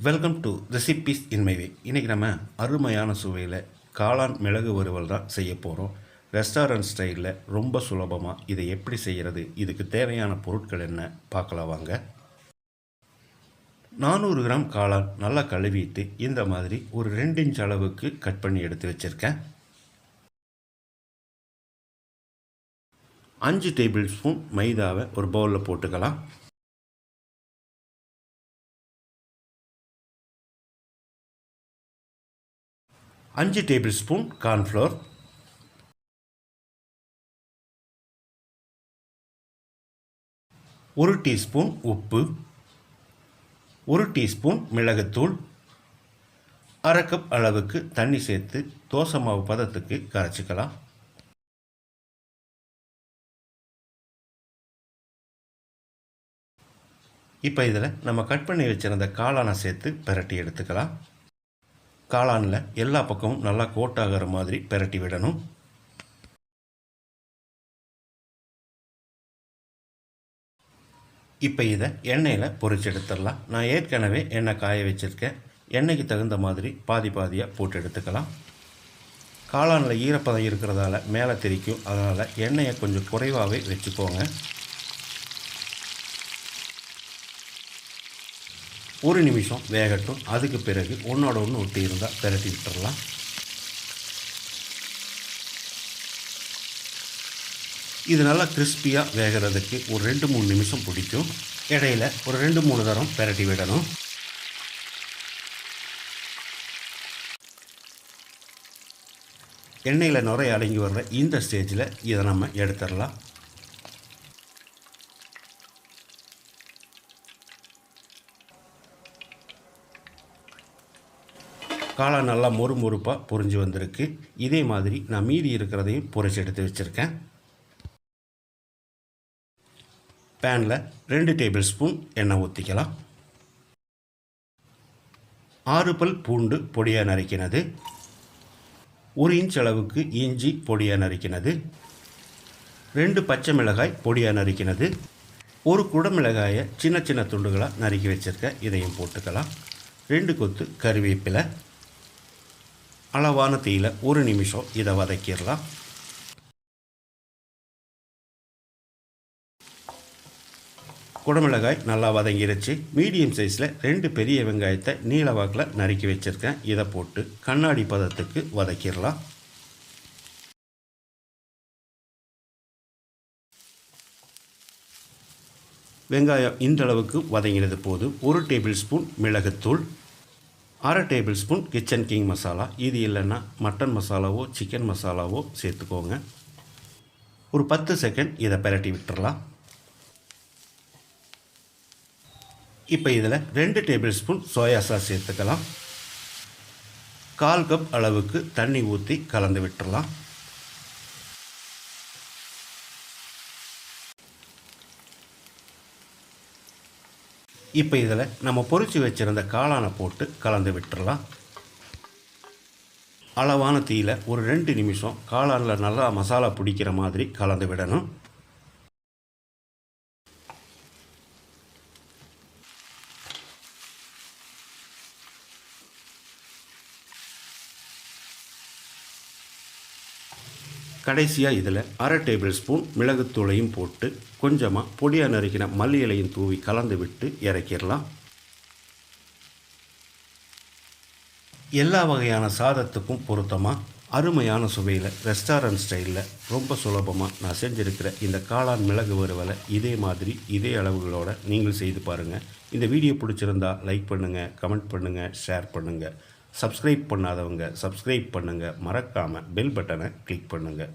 Welcome to recipes in my way. இன்றைக்கி நம்ம அருமையான சுவையில் காளான் மிளகு வறுவல் தான் செய்ய போகிறோம். ரெஸ்டாரண்ட் ஸ்டைலில் ரொம்ப சுலபமாக இதை எப்படி செய்கிறது, இதுக்கு தேவையான பொருட்கள் என்ன பார்க்கலாம் வாங்க. 400 கிராம் காளான் நல்லா கழுவிட்டு இந்த மாதிரி ஒரு 2 இன்ச் அளவுக்கு கட் பண்ணி எடுத்து வச்சுருக்கேன். 5 டேபிள் ஸ்பூன் மைதாவை ஒரு பவுலில் போட்டுக்கலாம். 5 டேபிள் ஸ்பூன் கார்ன்ஃப்ளவர், 1 டீஸ்பூன் உப்பு, 1 டீஸ்பூன் மிளகுத்தூள், அரை கப் அளவுக்கு தண்ணி சேர்த்து தோசை மாவு பதத்துக்கு கரைச்சிக்கலாம். இப்போ இதில் நம்ம கட் பண்ணி வச்சிருந்த காளானை சேர்த்து பிரட்டி எடுத்துக்கலாம். காளானில் எல்லா பக்கமும் நல்லா கோட் ஆகிற மாதிரி பிரட்டி விடணும். இப்போ இதை எண்ணெயில் பொரிச்சு எடுத்துடலாம். நான் ஏற்கனவே எண்ணெய் காய வச்சுருக்கேன். எண்ணெய்க்கு தகுந்த மாதிரி பாதி பாதியாக போட்டு எடுத்துக்கலாம். காளானில் ஈரப்பதம் இருக்கிறதால மேலே தெரிக்கும், அதனால் எண்ணெயை கொஞ்சம் குறைவாகவே வச்சுக்கோங்க. ஒரு நிமிஷம் வேகட்டும். அதுக்கு பிறகு ஒன்றோட ஒன்று ஒட்டி இருந்தால் பிரட்டி விட்டுடலாம். இது நல்லா கிறிஸ்பியாக வேகிறதுக்கு ஒரு 2-3 நிமிஷம் பிடிக்கும். இடையில் ஒரு 2-3 தரம் பிரட்டி விடணும். எண்ணெயில் நுரை அடங்கி வர்ற இந்த ஸ்டேஜில் இதை நம்ம எடுத்துடலாம். காளான் நல்லா மொறுமொறுப்பாக பொரிஞ்சு வந்திருக்கு. இதே மாதிரி நான் மீதி இருக்கிறதையும் பொரிச்சு எடுத்து வச்சுருக்கேன். பேனில் 2 டேபிள் ஸ்பூன் எண்ணெய் ஊற்றிக்கலாம். 6 பல் பூண்டு பொடியாக நறுக்கினது, 1 இன்ச் அளவுக்கு இஞ்சி பொடியாக நறுக்கினது, 2 பச்சை மிளகாய் பொடியாக நறுக்கினது, 1 குடமிளகாயை சின்ன சின்ன துண்டுகளாக நறுக்கி வச்சுருக்கேன். இதையும் போட்டுக்கலாம். 2 கொத்து கறிவேப்பிலை. அளவான தீயில் 1 நிமிஷம் இதை வதக்கிடலாம். குடமிளகாய் நல்லா வதங்கிருச்சு. மீடியம் சைஸில் 2 பெரிய வெங்காயத்தை நீல வாக்கில் நறுக்கி வச்சுருக்கேன். இதை போட்டு கண்ணாடி பதத்துக்கு வதக்கிடலாம். வெங்காயம் இந்தளவுக்கு வதங்கினது போது 1 டேபிள் ஸ்பூன் மிளகுத்தூள், 1/2 table spoon kitchen king masala. இது இல்லைன்னா மட்டன் மசாலாவோ சிக்கன் மசாலாவோ சேர்த்துக்கோங்க. ஒரு 10 செகண்ட் இதை பிரட்டி விட்டுறலாம். இப்போ இதில் 2 டேபிள் ஸ்பூன் சோயா சாஸ் சேர்த்துக்கலாம். 1/4 கப் அளவுக்கு தண்ணி ஊற்றி கலந்து விட்டுறலாம். இப்போ இதில் நம்ம பொரிச்சு வச்சுருந்த காளானை போட்டு கலந்து விட்டுறலாம். அளவான தீயில் ஒரு 2 நிமிஷம் காளானில் நல்லா மசாலா பிடிக்கிற மாதிரி கலந்து விடணும். கடைசியாக இதில் 1/2 டேபிள் ஸ்பூன் மிளகுத்தூளையும் போட்டு கொஞ்சமாக பொடியாக நறுக்கின மல்லி இலையும் தூவி கலந்து விட்டு இறக்கிடலாம். எல்லா வகையான சாதத்துக்கும் பொருத்தமாக அருமையான சுவையில் ரெஸ்டாரண்ட் ஸ்டைலில் ரொம்ப சுலபமாக நான் செஞ்சுருக்கிற இந்த காளான் மிளகு வறுவலை இதே மாதிரி இதே அளவுகளோடு நீங்கள் செய்து பாருங்கள். இந்த வீடியோ பிடிச்சிருந்தா லைக் பண்ணுங்கள், கமெண்ட் பண்ணுங்கள், ஷேர் பண்ணுங்கள். சப்ஸ்கிரைப் பண்ணாதவங்க சப்ஸ்கிரைப் பண்ணுங்கள். மறக்காமல் பெல் பட்டனை கிளிக் பண்ணுங்கள்.